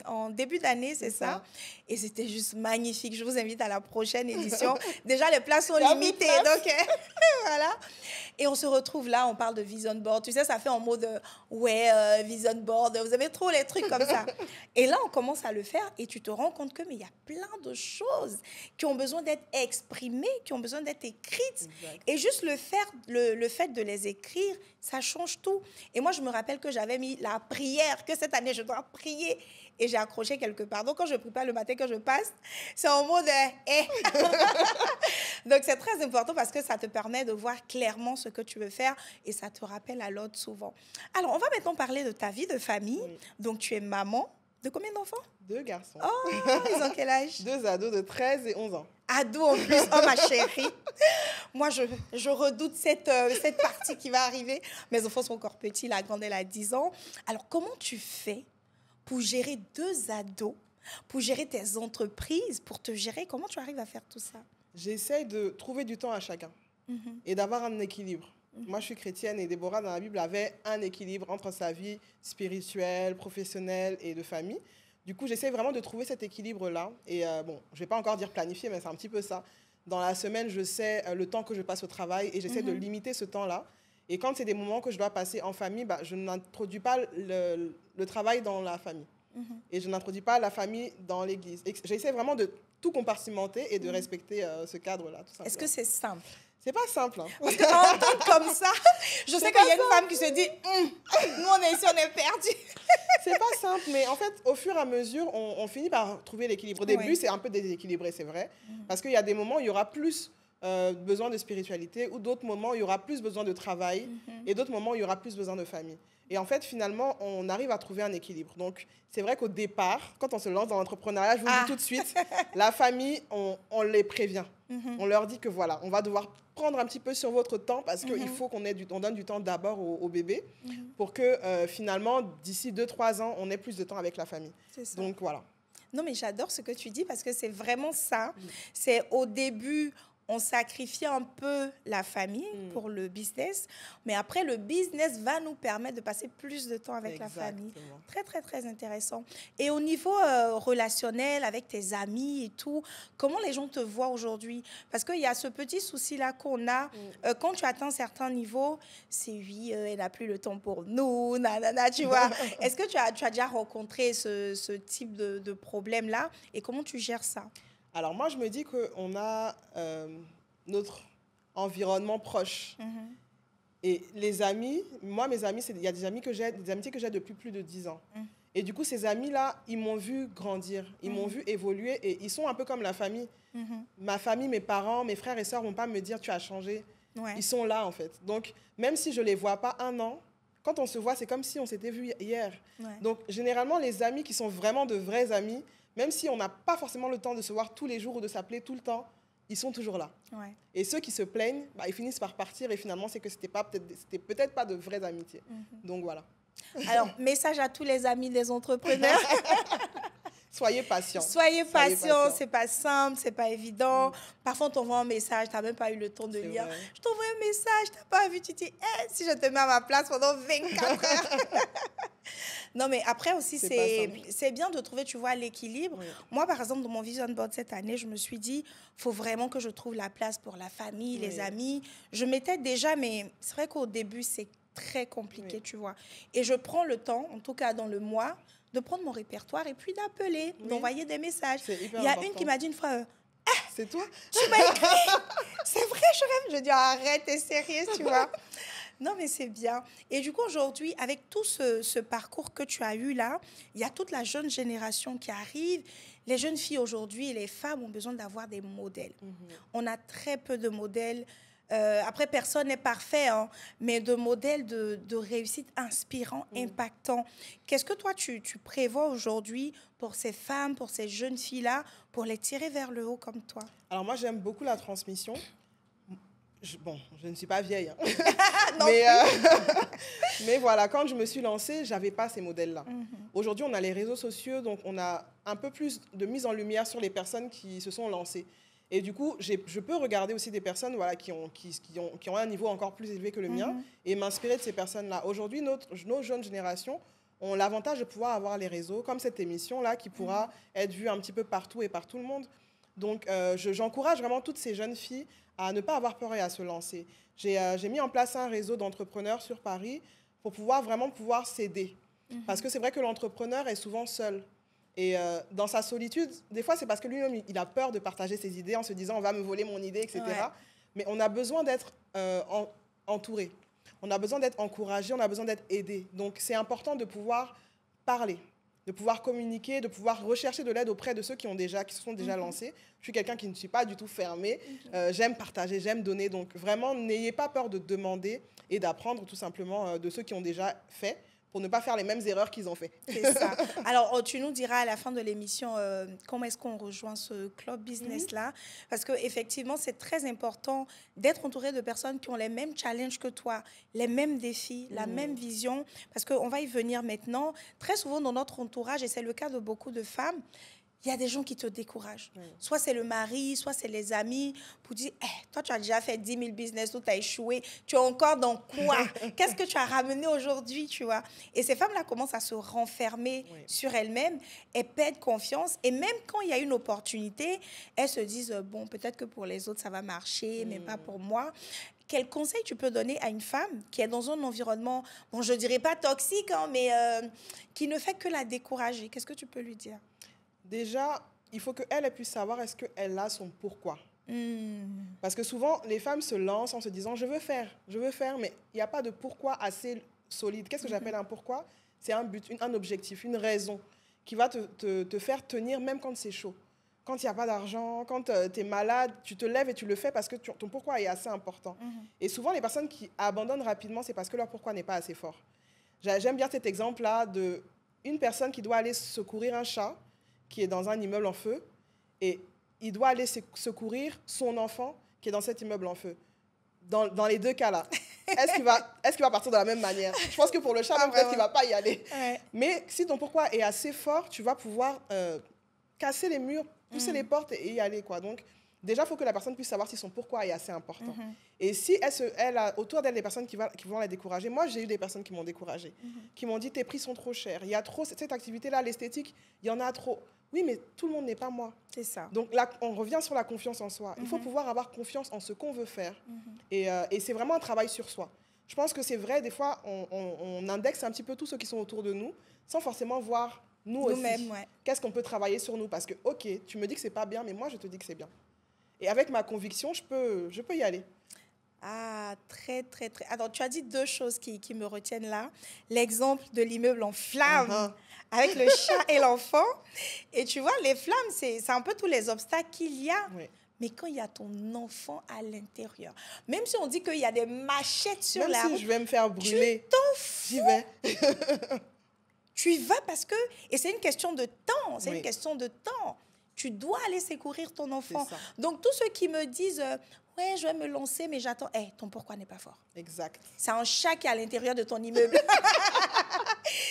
en début d'année, c'est ça? Et c'était juste magnifique. Je vous invite à la prochaine édition. Déjà, les places sont limitées, donc voilà. Et on se retrouve là, on parle de vision board. Tu sais, ça fait en mode, vision board, vous avez trop les trucs comme ça. Et là, on commence à le faire et tu te rends compte qu'il y a plein de choses qui ont besoin d'être exprimées, qui ont besoin d'être écrites. Exact. Et juste le fait de les écrire, ça change tout. Et moi, je me rappelle que j'avais mis la prière, que cette année, je dois prier. Et j'ai accroché quelque part. Donc, quand je prie pas le matin, quand je passe, c'est en mode Donc, c'est très important parce que ça te permet de voir clairement ce que tu veux faire et ça te rappelle à l'autre souvent. Alors, on va maintenant parler de ta vie de famille. Oui. Donc, tu es maman de combien d'enfants? 2 garçons. Oh, ils ont quel âge? 2 ados de 13 et 11 ans. Ados en plus, oh ma chérie. Moi, je redoute cette partie qui va arriver. Mes enfants sont encore petits, la grande, elle a 10 ans. Alors, comment tu fais pour gérer 2 ados, pour gérer tes entreprises, pour te gérer? Comment tu arrives à faire tout ça? J'essaie de trouver du temps à chacun et d'avoir un équilibre. Moi, je suis chrétienne et Déborah, dans la Bible, avait un équilibre entre sa vie spirituelle, professionnelle et de famille. Du coup, j'essaie vraiment de trouver cet équilibre-là. Et je ne vais pas encore dire planifier, mais c'est un petit peu ça. Dans la semaine, je sais le temps que je passe au travail et j'essaie de limiter ce temps-là. Et quand c'est des moments que je dois passer en famille, je n'introduis pas le travail dans la famille. Et je n'introduis pas la famille dans l'église. J'essaie vraiment de tout compartimenter et de respecter ce cadre-là. Est-ce que c'est simple? C'est pas simple. Hein. Parce que entendre comme ça, je sais qu'il y a une femme qui se dit nous, on est ici, on est perdus. C'est pas simple, mais en fait, au fur et à mesure, on finit par trouver l'équilibre. Au début, c'est un peu déséquilibré, c'est vrai. Parce qu'il y a des moments où il y aura plus besoin de spiritualité, ou d'autres moments où il y aura plus besoin de travail, et d'autres moments où il y aura plus besoin de famille. Et en fait, finalement, on arrive à trouver un équilibre. Donc, c'est vrai qu'au départ, quand on se lance dans l'entrepreneuriat, je vous le dis tout de suite, la famille, on les prévient. On leur dit que voilà, on va devoir prendre un petit peu sur votre temps parce qu'il faut qu'on donne du temps d'abord au bébé pour que finalement, d'ici 2-3 ans, on ait plus de temps avec la famille. Donc, voilà. Non, mais j'adore ce que tu dis parce que c'est vraiment ça. C'est au début, on sacrifie un peu la famille pour le business, mais après, le business va nous permettre de passer plus de temps avec la famille. Très, très, très intéressant. Et au niveau relationnel, avec tes amis et tout, comment les gens te voient aujourd'hui? Parce qu'il y a ce petit souci-là qu'on a. Quand tu atteins certains niveaux, c'est oui, elle n'a plus le temps pour nous, nanana, tu vois. Est-ce que tu as déjà rencontré ce type de problème-là? Et comment tu gères ça? Alors moi, je me dis qu'on a notre environnement proche. Et les amis, moi, mes amis, il y a des amitiés que j'ai depuis plus de 10 ans. Et du coup, ces amis-là, ils m'ont vu grandir, ils m'ont vu évoluer et ils sont un peu comme la famille. Ma famille, mes parents, mes frères et sœurs ne vont pas me dire « tu as changé ». Ils sont là, en fait. Donc, même si je ne les vois pas un an, quand on se voit, c'est comme si on s'était vu hier. Donc, généralement, les amis qui sont vraiment de vrais amis, même si on n'a pas forcément le temps de se voir tous les jours ou de s'appeler tout le temps, ils sont toujours là. Et ceux qui se plaignent, ils finissent par partir et finalement, c'est que c'était peut-être pas de vraies amitiés. Donc voilà. Alors, message à tous les amis des entrepreneurs. Soyez patient. Soyez patient, c'est pas simple, c'est pas évident. Parfois, on t'envoie un message, tu n'as même pas eu le temps de lire. Vrai. Je t'envoie un message, tu n'as pas vu, tu te dis, si je te mets à ma place pendant 24 heures. Non, mais après aussi, c'est bien de trouver, tu vois, l'équilibre. Oui. Moi, par exemple, dans mon vision board cette année, je me suis dit, il faut vraiment que je trouve la place pour la famille, les amis. Je m'étais déjà, mais c'est vrai qu'au début, c'est très compliqué, tu vois. Et je prends le temps, en tout cas dans le mois, de prendre mon répertoire et puis d'appeler, d'envoyer des messages. Il y a une qui m'a dit une fois, c'est toi? Tu m'as écrit? C'est vrai, je rêve. Je dis, arrête, t'es sérieuse, tu vois. Non, mais c'est bien. Et du coup, aujourd'hui, avec tout ce parcours que tu as eu là, il y a toute la jeune génération qui arrive. Les jeunes filles aujourd'hui et les femmes ont besoin d'avoir des modèles. On a très peu de modèles. Après, personne n'est parfait, hein, mais de modèles de réussite inspirants, impactants. Qu'est-ce que toi, tu prévois aujourd'hui pour ces femmes, pour ces jeunes filles-là, pour les tirer vers le haut comme toi? Alors moi, j'aime beaucoup la transmission. Bon, je ne suis pas vieille, hein. Mais voilà, quand je me suis lancée, je n'avais pas ces modèles-là. Aujourd'hui, on a les réseaux sociaux, donc on a un peu plus de mise en lumière sur les personnes qui se sont lancées. Et du coup, je peux regarder aussi des personnes voilà, qui ont un niveau encore plus élevé que le mien et m'inspirer de ces personnes-là. Aujourd'hui, nos jeunes générations ont l'avantage de pouvoir avoir les réseaux, comme cette émission-là, qui pourra être vue un petit peu partout et par tout le monde. Donc, j'encourage vraiment toutes ces jeunes filles à ne pas avoir peur et à se lancer. J'ai mis en place un réseau d'entrepreneurs sur Paris pour vraiment pouvoir s'aider. Parce que c'est vrai que l'entrepreneur est souvent seul. Et dans sa solitude, des fois, c'est parce que lui-même, il a peur de partager ses idées en se disant « on va me voler mon idée », etc. Ouais. Mais on a besoin d'être entouré. On a besoin d'être encouragé, on a besoin d'être aidé. Donc, c'est important de pouvoir parler, de pouvoir communiquer, de pouvoir rechercher de l'aide auprès de ceux qui se sont déjà lancés. Je suis quelqu'un qui ne suis pas du tout fermé. J'aime partager, j'aime donner. Donc, vraiment, n'ayez pas peur de demander et d'apprendre tout simplement de ceux qui ont déjà fait, pour ne pas faire les mêmes erreurs qu'ils ont fait. C'est ça. Alors, tu nous diras à la fin de l'émission comment est-ce qu'on rejoint ce club business-là. Parce qu'effectivement, c'est très important d'être entouré de personnes qui ont les mêmes challenges que toi, les mêmes défis, la même vision. Parce qu'on va y venir maintenant. Très souvent, dans notre entourage, et c'est le cas de beaucoup de femmes, il y a des gens qui te découragent. Soit c'est le mari, soit c'est les amis, pour dire toi, tu as déjà fait 10 000 business, toi, tu as échoué. Tu es encore dans quoi? Qu'est-ce que tu as ramené aujourd'hui, tu vois? Et ces femmes-là commencent à se renfermer sur elles-mêmes, elles perdent confiance. Et même quand il y a une opportunité, elles se disent, bon, peut-être que pour les autres, ça va marcher, mais pas pour moi. Quel conseil tu peux donner à une femme qui est dans un environnement, bon, je ne dirais pas toxique, hein, mais qui ne fait que la décourager? Qu'est-ce que tu peux lui dire? Déjà, il faut qu'elle puisse savoir est-ce qu'elle a son pourquoi. Parce que souvent, les femmes se lancent en se disant « je veux faire », mais il n'y a pas de pourquoi assez solide. Qu'est-ce que j'appelle un pourquoi? C'est un but, un objectif, une raison qui va te faire tenir même quand c'est chaud. Quand il n'y a pas d'argent, quand tu es malade, tu te lèves et tu le fais parce que ton pourquoi est assez important. Et souvent, les personnes qui abandonnent rapidement, c'est parce que leur pourquoi n'est pas assez fort. J'aime bien cet exemple-là d'une personne qui doit aller secourir un chat qui est dans un immeuble en feu, et il doit aller secourir son enfant qui est dans cet immeuble en feu. Dans les deux cas-là, est-ce qu'il va partir de la même manière? Je pense que pour le chat, peut-être qu'il ne va pas y aller. Mais si ton pourquoi est assez fort, tu vas pouvoir casser les murs, pousser les portes et y aller, quoi. Donc, déjà, il faut que la personne puisse savoir si son pourquoi est assez important. Et si elle a autour d'elle des personnes qui vont la décourager, moi, j'ai eu des personnes qui m'ont découragée, qui m'ont dit, tes prix sont trop chers, il y a trop, cette activité-là, l'esthétique, il y en a trop. Oui, mais tout le monde n'est pas moi. C'est ça. Donc là, on revient sur la confiance en soi. Il faut pouvoir avoir confiance en ce qu'on veut faire. Et c'est vraiment un travail sur soi. Je pense que c'est vrai, des fois, on indexe un petit peu tous ceux qui sont autour de nous, sans forcément voir nous-mêmes, qu'est-ce qu'on peut travailler sur nous. Parce que, ok, tu me dis que c'est pas bien, mais moi, je te dis que c'est bien. Et avec ma conviction, je peux y aller. Ah, très, très, très. Alors, tu as dit deux choses qui me retiennent là. L'exemple de l'immeuble en flammes, avec le chat et l'enfant. Et tu vois, les flammes, c'est un peu tous les obstacles qu'il y a. Mais quand il y a ton enfant à l'intérieur, même si on dit qu'il y a des machettes sur la route, même si je vais me faire brûler, tu t'en fous. J'y vais. Tu y vas parce que... Et c'est une question de temps. C'est une question de temps. Tu dois aller secourir ton enfant. Donc, tous ceux qui me disent... ouais, je vais me lancer, mais j'attends. Ton pourquoi n'est pas fort. Exact. C'est un chat qui est à l'intérieur de ton immeuble.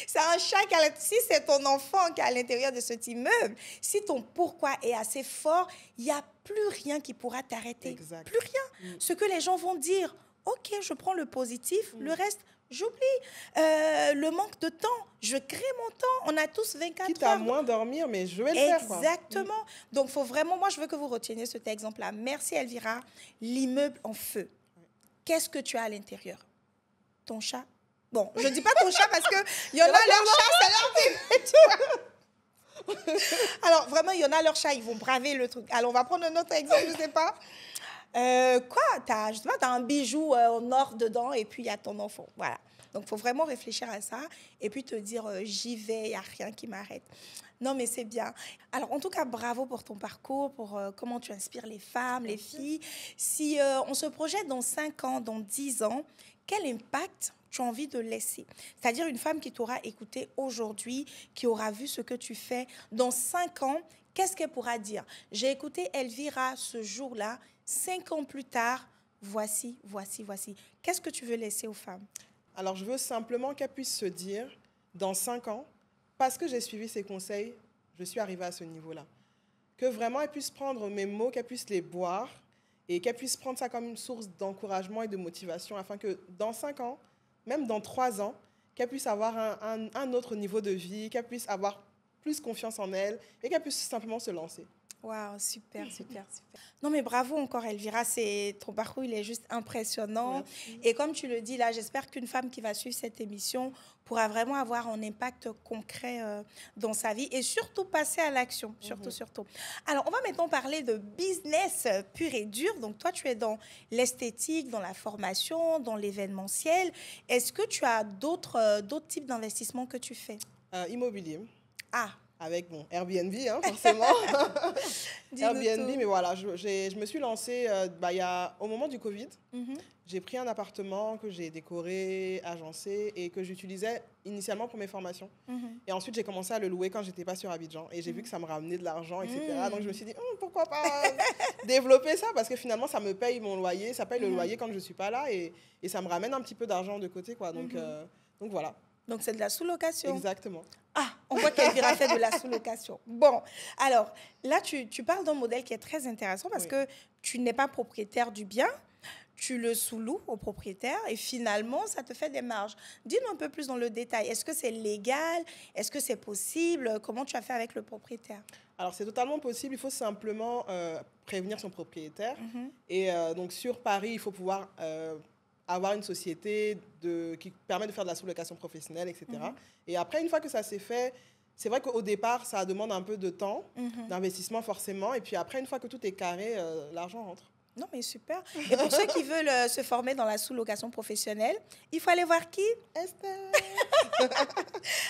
C'est un chat qui si c'est ton enfant qui est à l'intérieur de cet immeuble, si ton pourquoi est assez fort, il n'y a plus rien qui pourra t'arrêter. Plus rien. Ce que les gens vont dire, ok, je prends le positif, le reste, j'oublie. Le manque de temps, je crée mon temps. On a tous 24 heures. Quitte à moins dormir, mais je vais le faire. Exactement. Donc, faut vraiment, moi, je veux que vous reteniez cet exemple-là. Merci, Elvira. L'immeuble en feu. Qu'est-ce que tu as à l'intérieur? Ton chat? Bon, je ne dis pas ton chat parce qu'il y en a leur chat, ça leur fait. Alors, vraiment, il y en a leur chat, ils vont braver le truc. Alors, on va prendre un autre exemple, je ne sais pas. Je sais pas, tu as un bijou en or dedans et puis il y a ton enfant. Voilà. Donc, il faut vraiment réfléchir à ça et puis te dire, j'y vais, il n'y a rien qui m'arrête. Non, mais c'est bien. Alors, en tout cas, bravo pour ton parcours, pour comment tu inspires les femmes, les filles. Si on se projette dans 5 ans, dans 10 ans, quel impact tu as envie de laisser? C'est-à-dire une femme qui t'aura écouté aujourd'hui, qui aura vu ce que tu fais. Dans 5 ans, qu'est-ce qu'elle pourra dire? J'ai écouté Elvira ce jour-là. 5 ans plus tard, voici. Qu'est-ce que tu veux laisser aux femmes? Alors, je veux simplement qu'elles puissent se dire, dans 5 ans, parce que j'ai suivi ses conseils, je suis arrivée à ce niveau-là. Que vraiment, elles puissent prendre mes mots, qu'elles puissent les boire et qu'elles puissent prendre ça comme une source d'encouragement et de motivation afin que dans 5 ans, même dans 3 ans, qu'elles puissent avoir un autre niveau de vie, qu'elles puissent avoir plus confiance en elles et qu'elles puissent simplement se lancer. Waouh, super. Non, mais bravo encore, Elvira. Ton parcours, il est juste impressionnant. Merci. Et comme tu le dis là, j'espère qu'une femme qui va suivre cette émission pourra vraiment avoir un impact concret dans sa vie et surtout passer à l'action. Surtout. Alors, on va maintenant parler de business pur et dur. Donc, toi, tu es dans l'esthétique, dans la formation, dans l'événementiel. Est-ce que tu as d'autres types d'investissements que tu fais? Immobilier. Ah, avec mon Airbnb, hein, forcément. Airbnb, mais voilà, je me suis lancée au moment du Covid. J'ai pris un appartement que j'ai décoré, agencé et que j'utilisais initialement pour mes formations. Et ensuite, j'ai commencé à le louer quand je n'étais pas sur Abidjan. Et j'ai vu que ça me ramenait de l'argent, etc. Donc, je me suis dit, pourquoi pas développer ça? Parce que finalement, ça me paye mon loyer, ça paye le loyer quand je ne suis pas là. Et ça me ramène un petit peu d'argent de côté, quoi. Donc voilà. Donc, c'est de la sous-location. Exactement. Ah, on voit qu'Elvira fait de la sous-location. Bon, alors, là, tu parles d'un modèle qui est très intéressant parce que tu n'es pas propriétaire du bien, tu le sous-loues au propriétaire et finalement, ça te fait des marges. Dis-nous un peu plus dans le détail. Est-ce que c'est légal? Est-ce que c'est possible? Comment tu as fait avec le propriétaire? Alors, c'est totalement possible. Il faut simplement prévenir son propriétaire. Et donc, sur Paris, il faut pouvoir... avoir une société qui permet de faire de la sous-location professionnelle, etc. Et après, une fois que ça s'est fait, c'est vrai qu'au départ, ça demande un peu de temps, d'investissement forcément. Et puis après, une fois que tout est carré, l'argent rentre. Non, mais super. Et pour ceux qui veulent se former dans la sous-location professionnelle, il faut aller voir qui? Esther.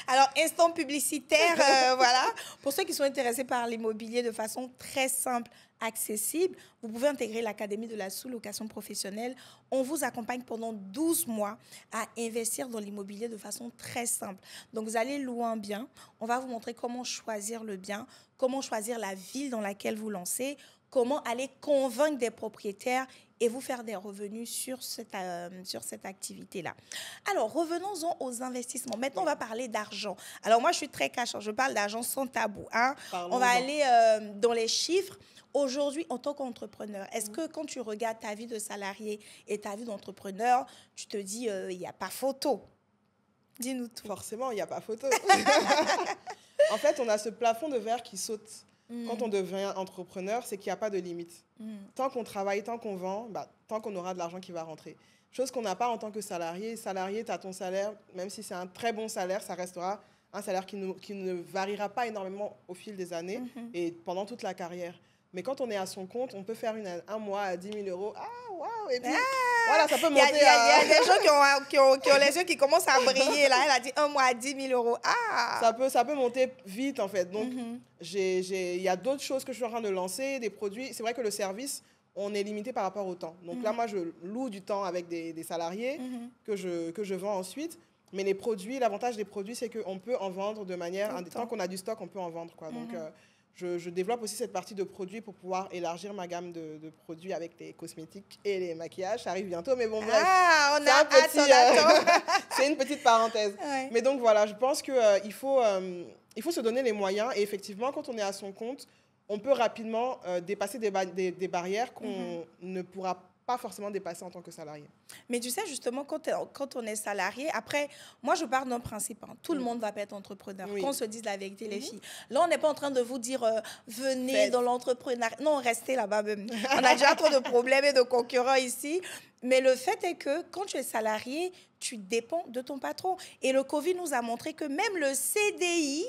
Alors, instant publicitaire, voilà. Pour ceux qui sont intéressés par l'immobilier de façon très simple, accessible, vous pouvez intégrer l'Académie de la sous-location professionnelle. On vous accompagne pendant 12 mois à investir dans l'immobilier de façon très simple. Donc, vous allez louer un bien. On va vous montrer comment choisir le bien, comment choisir la ville dans laquelle vous lancez, comment aller convaincre des propriétaires et vous faire des revenus sur cette activité-là. Alors, revenons-en aux investissements. Maintenant, on va parler d'argent. Alors, moi, je suis très cash. Je parle d'argent sans tabou. Hein. On va aller dans les chiffres. Aujourd'hui, en tant qu'entrepreneur, est-ce que quand tu regardes ta vie de salarié et ta vie d'entrepreneur, tu te dis, il n'y a pas photo? Dis-nous tout. Forcément, il n'y a pas photo. En fait, on a ce plafond de verre qui saute. Quand on devient entrepreneur, c'est qu'il n'y a pas de limite. Tant qu'on travaille, tant qu'on vend, tant qu'on aura de l'argent qui va rentrer. Chose qu'on n'a pas en tant que salarié. Salarié, tu as ton salaire, même si c'est un très bon salaire, ça restera un salaire qui ne variera pas énormément au fil des années et pendant toute la carrière. Mais quand on est à son compte, on peut faire un mois à 10 000 euros. Ah, waouh! Et puis, voilà, ça peut monter Il y a des gens qui ont les yeux qui commencent à briller. Là. Elle a dit un mois à 10 000 euros. Ah! Ça peut monter vite, en fait. Donc, il y a d'autres choses que je suis en train de lancer, des produits. C'est vrai que le service, on est limité par rapport au temps. Donc là, moi, je loue du temps avec des salariés que je vends ensuite. Mais les produits, l'avantage des produits, c'est qu'on peut en vendre de manière... Tant qu'on a du stock, on peut en vendre, quoi. Donc... je développe aussi cette partie de produits pour pouvoir élargir ma gamme de produits avec les cosmétiques et les maquillages. Ça arrive bientôt, mais bon, bref. Ah, on a hâte, on attend. C'est une petite parenthèse. Ouais. Mais donc, voilà, je pense qu'il faut se donner les moyens. Et effectivement, quand on est à son compte, on peut rapidement dépasser des barrières qu'on ne pourra pas forcément dépasser en tant que salarié. Mais tu sais, justement, quand on est salarié, après, moi, je pars d'un principe. Hein, tout le monde va pas être entrepreneur. Qu'on se dise la vérité, les filles. Là, on n'est pas en train de vous dire, venez dans l'entrepreneuriat. Non, restez là-bas même. On a déjà trop de problèmes et de concurrents ici. Mais le fait est que quand tu es salarié, tu dépends de ton patron. Et le Covid nous a montré que même le CDI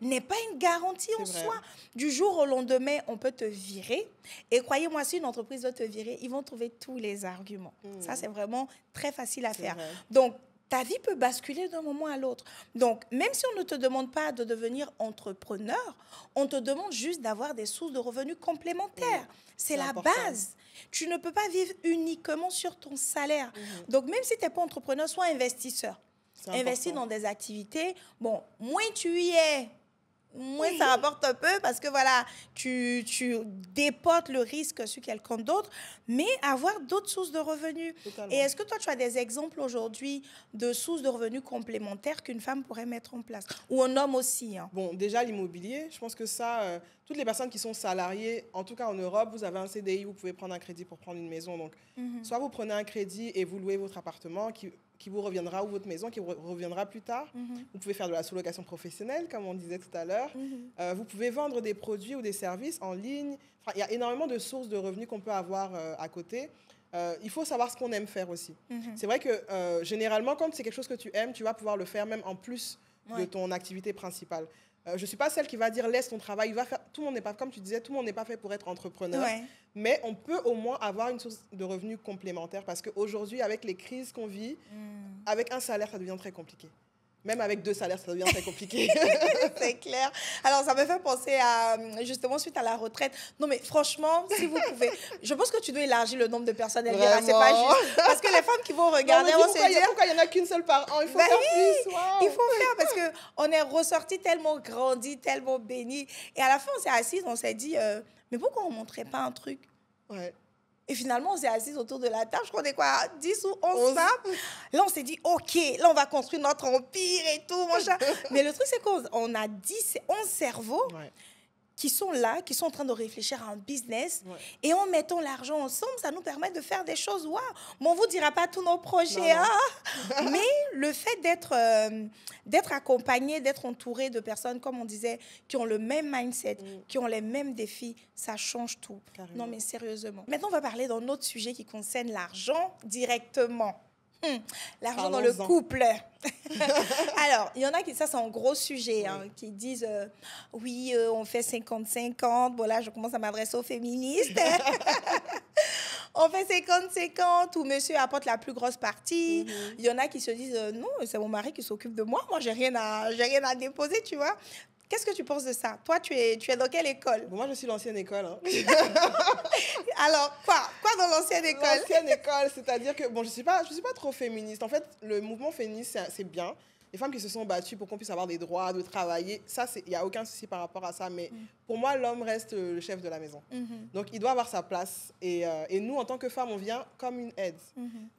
n'est pas une garantie en soi. Du jour au lendemain, on peut te virer. Et croyez-moi, si une entreprise veut te virer, ils vont trouver tous les arguments. Ça, c'est vraiment très facile à faire. Donc, ta vie peut basculer d'un moment à l'autre. Donc, même si on ne te demande pas de devenir entrepreneur, on te demande juste d'avoir des sources de revenus complémentaires. C'est la base. Tu ne peux pas vivre uniquement sur ton salaire. Donc, même si tu n'es pas entrepreneur, sois investisseur. Investis dans des activités. Bon, moins tu y es, moins ça rapporte un peu parce que voilà, tu déportes le risque sur quelqu'un d'autre, mais avoir d'autres sources de revenus. Totalement. Et est-ce que toi, tu as des exemples aujourd'hui de sources de revenus complémentaires qu'une femme pourrait mettre en place? Ou un homme aussi, hein? Bon, déjà, l'immobilier, je pense que ça, toutes les personnes qui sont salariées, en tout cas en Europe, vous avez un CDI, vous pouvez prendre un crédit pour prendre une maison. Donc, soit vous prenez un crédit et vous louez votre appartement qui vous reviendra, ou votre maison qui vous reviendra plus tard. Vous pouvez faire de la sous-location professionnelle, comme on disait tout à l'heure. Vous pouvez vendre des produits ou des services en ligne. Enfin, il y a énormément de sources de revenus qu'on peut avoir à côté. Il faut savoir ce qu'on aime faire aussi. C'est vrai que généralement, quand c'est quelque chose que tu aimes, tu vas pouvoir le faire même en plus de ton activité principale. Je ne suis pas celle qui va dire laisse ton travail, va faire. Tout le monde n'est pas, comme tu disais, tout le monde n'est pas fait pour être entrepreneur. Mais on peut au moins avoir une source de revenus complémentaire parce qu'aujourd'hui, avec les crises qu'on vit, avec un salaire, ça devient très compliqué. Même avec 2 salaires, ça devient très compliqué. C'est clair. Alors, ça me fait penser à, justement, suite à la retraite. Non, mais franchement, si vous pouvez... Je pense que tu dois élargir le nombre de personnes, Elvira. C'est pas juste. Parce que les femmes qui vont regarder vont se dire... Pourquoi il n'y en a qu'une seule par an? Il faut faire plus. Wow. Il faut faire parce qu'on est ressorti tellement grandi, tellement béni. Et à la fin, on s'est assise, on s'est dit, mais pourquoi on ne montrait pas un truc? Et finalement, on s'est assis autour de la table. Je crois qu'on est quoi, 10 ou 11 femmes. Là, on s'est dit, OK, là, on va construire notre empire et tout. Mais le truc, c'est qu'on a 10, 11 cerveaux qui sont là, qui sont en train de réfléchir à un business. Et en mettant l'argent ensemble, ça nous permet de faire des choses. Waouh! Bon, on ne vous dira pas tous nos projets. Mais le fait d'être accompagné, d'être entouré de personnes, comme on disait, qui ont le même mindset, qui ont les mêmes défis, ça change tout. Carrément. Non, mais sérieusement. Maintenant, on va parler d'un autre sujet qui concerne l'argent directement. L'argent dans le couple. Alors, il y en a qui, ça c'est un gros sujet, hein, qui disent, oui, on fait 50-50. Bon, là, je commence à m'adresser aux féministes. On fait 50-50 où monsieur apporte la plus grosse partie. Il y en a qui se disent, non, c'est mon mari qui s'occupe de moi. Moi, j'ai rien à déposer, tu vois. Qu'est-ce que tu penses de ça? Toi, tu es dans quelle école? Bon, moi, je suis l'ancienne école. Hein. Alors, quoi dans l'ancienne école? L'ancienne école, c'est-à-dire que, bon, je suis pas trop féministe. En fait, le mouvement féministe, c'est bien. Les femmes qui se sont battues pour qu'on puisse avoir des droits, de travailler, ça, il n'y a aucun souci par rapport à ça. Mais pour moi, l'homme reste le chef de la maison. Donc, il doit avoir sa place. Et nous, en tant que femmes, on vient comme une aide.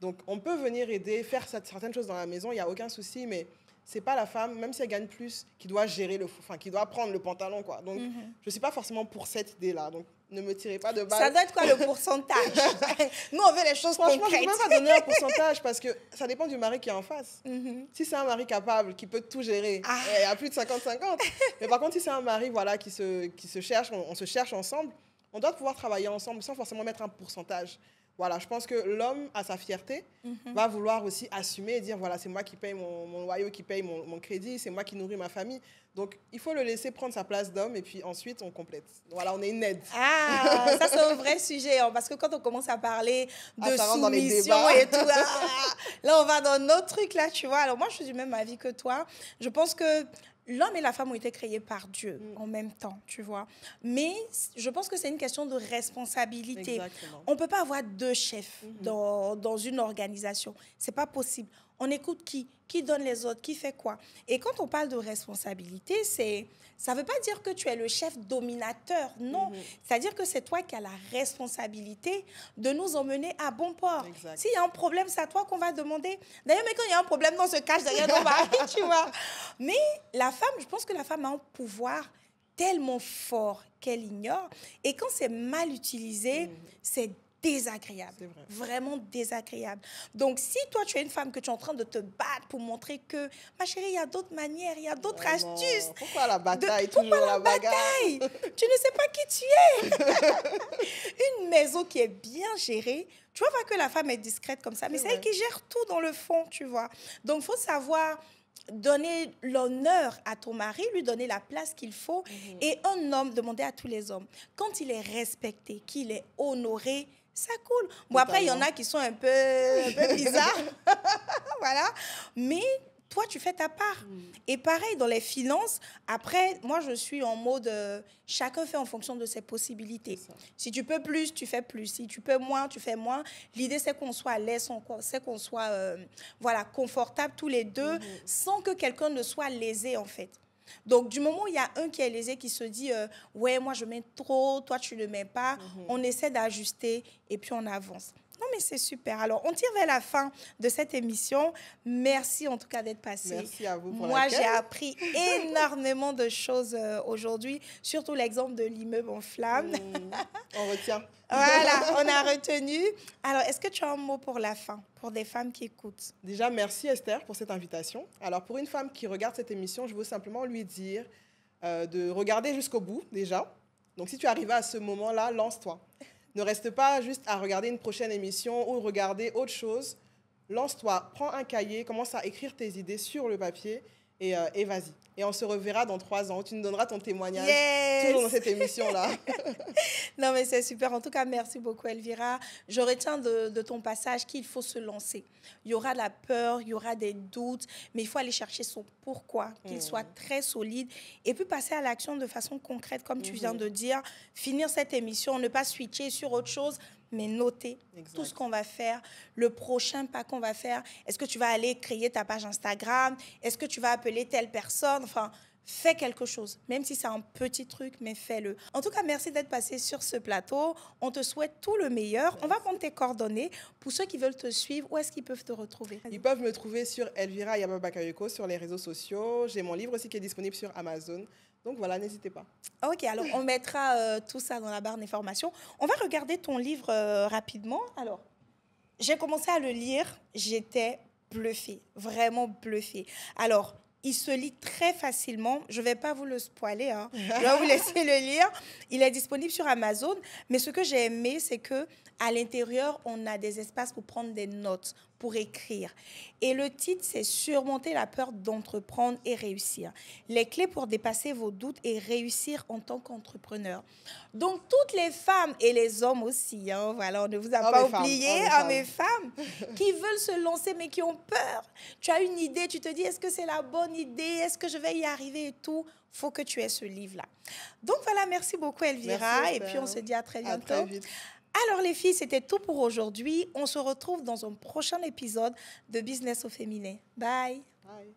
Donc, on peut venir aider, faire certaines choses dans la maison, il n'y a aucun souci, mais... c'est pas la femme, même si elle gagne plus, qui doit gérer qui doit prendre le pantalon, quoi. Donc, je suis pas forcément pour cette idée-là. Donc, ne me tirez pas de balle. Ça doit être quoi le pourcentage? Nous, on veut les choses concrètes. Franchement, je ne peux même pas donner un pourcentage parce que ça dépend du mari qui est en face. Si c'est un mari capable, qui peut tout gérer, il y a plus de 50-50. Mais par contre, si c'est un mari voilà, qui se cherche, on se cherche ensemble, on doit pouvoir travailler ensemble sans forcément mettre un pourcentage. Voilà, je pense que l'homme, à sa fierté, va vouloir aussi assumer et dire, voilà, c'est moi qui paye mon loyer, qui paye mon crédit, c'est moi qui nourris ma famille. Donc, il faut le laisser prendre sa place d'homme et puis ensuite, on complète. Voilà, on est une aide. Ah, ça, c'est un vrai sujet. Hein, parce que quand on commence à parler de soumission et tout, là, on va dans notre truc, là, tu vois. Alors, moi, je suis du même avis que toi. Je pense que l'homme et la femme ont été créés par Dieu en même temps, tu vois. Mais je pense que c'est une question de responsabilité. Exactement. On ne peut pas avoir 2 chefs dans une organisation. Ce n'est pas possible. On écoute qui? Qui donne les autres? Qui fait quoi? Et quand on parle de responsabilité, ça ne veut pas dire que tu es le chef dominateur, non. C'est-à-dire que c'est toi qui as la responsabilité de nous emmener à bon port. S'il y a un problème, c'est à toi qu'on va demander. D'ailleurs, mais quand il y a un problème, on se cache derrière nos maris, tu vois. Mais la femme, je pense que la femme a un pouvoir tellement fort qu'elle ignore. Et quand c'est mal utilisé, c'est désagréable, vraiment désagréable. Donc, si toi, tu es une femme que tu es en train de te battre pour montrer que, ma chérie, il y a d'autres manières, il y a d'autres astuces. Pourquoi la bataille, pourquoi la bataille? Tu ne sais pas qui tu es. Une maison qui est bien gérée, tu vois pas que la femme est discrète comme ça, mais c'est elle qui gère tout dans le fond, tu vois. Donc, il faut savoir donner l'honneur à ton mari, lui donner la place qu'il faut. Et un homme, demander à tous les hommes, quand il est respecté, qu'il est honoré, ça coule. Bon, après, il y en a qui sont un peu bizarres. Voilà. Mais toi, tu fais ta part. Et pareil, dans les finances, après, moi, je suis en mode, chacun fait en fonction de ses possibilités. Si tu peux plus, tu fais plus. Si tu peux moins, tu fais moins. L'idée, c'est qu'on soit à l'aise, c'est qu'on soit voilà, confortable tous les deux, sans que quelqu'un ne soit lésé, en fait. Donc, du moment où il y a un qui est lésé, qui se dit « Ouais, moi, je mets trop, toi, tu ne mets pas », on essaie d'ajuster et puis on avance. Non, mais c'est super. Alors, on tire vers la fin de cette émission. Merci en tout cas d'être passé. Merci à vous pour Moi, j'ai appris énormément de choses aujourd'hui, surtout l'exemple de l'immeuble en flammes. On retient. Voilà, on a retenu. Alors, est-ce que tu as un mot pour la fin, pour des femmes qui écoutent? Déjà, merci Esther pour cette invitation. Alors, pour une femme qui regarde cette émission, je veux simplement lui dire de regarder jusqu'au bout, déjà. Donc, si tu arrives à ce moment-là, lance-toi. Ne reste pas juste à regarder une prochaine émission ou regarder autre chose. Lance-toi, prends un cahier, commence à écrire tes idées sur le papier et vas-y. Et on se reverra dans 3 ans. Tu nous donneras ton témoignage, toujours dans cette émission-là. Non, mais c'est super. En tout cas, merci beaucoup, Elvira. Je retiens de ton passage qu'il faut se lancer. Il y aura de la peur, il y aura des doutes, mais il faut aller chercher son pourquoi, qu'il soit très solide, et puis passer à l'action de façon concrète, comme tu viens de dire. Finir cette émission, ne pas switcher sur autre chose, mais noter tout ce qu'on va faire, le prochain pas qu'on va faire. Est-ce que tu vas aller créer ta page Instagram? Est-ce que tu vas appeler telle personne? Enfin, fais quelque chose, même si c'est un petit truc, mais fais-le. En tout cas, merci d'être passé sur ce plateau. On te souhaite tout le meilleur. Merci. On va prendre tes coordonnées. Pour ceux qui veulent te suivre, où est-ce qu'ils peuvent te retrouver? Ils peuvent me trouver sur Elvira Yaba Bakayoko sur les réseaux sociaux. J'ai mon livre aussi qui est disponible sur Amazon. Donc voilà, n'hésitez pas. Ok, alors on mettra tout ça dans la barre d'informations. On va regarder ton livre rapidement. Alors, j'ai commencé à le lire, j'étais bluffée, vraiment bluffée. Alors, il se lit très facilement. Je ne vais pas vous le spoiler, hein. Je vais vous laisser le lire. Il est disponible sur Amazon. Mais ce que j'ai aimé, c'est qu'à l'intérieur, on a des espaces pour prendre des notes, pour écrire. Et le titre, c'est « Surmonter la peur d'entreprendre et réussir. Les clés pour dépasser vos doutes et réussir en tant qu'entrepreneur. » Donc, toutes les femmes et les hommes aussi, hein, voilà, on ne vous a pas oublié, mes femmes, qui veulent se lancer mais qui ont peur. Tu as une idée, tu te dis, est-ce que c'est la bonne idée? Est-ce que je vais y arriver et tout? Il faut que tu aies ce livre-là. Donc, voilà, merci beaucoup, Elvira. Merci, et puis, on se dit à très bientôt. À très vite. Alors les filles, c'était tout pour aujourd'hui. On se retrouve dans un prochain épisode de Business au féminin. Bye. Bye.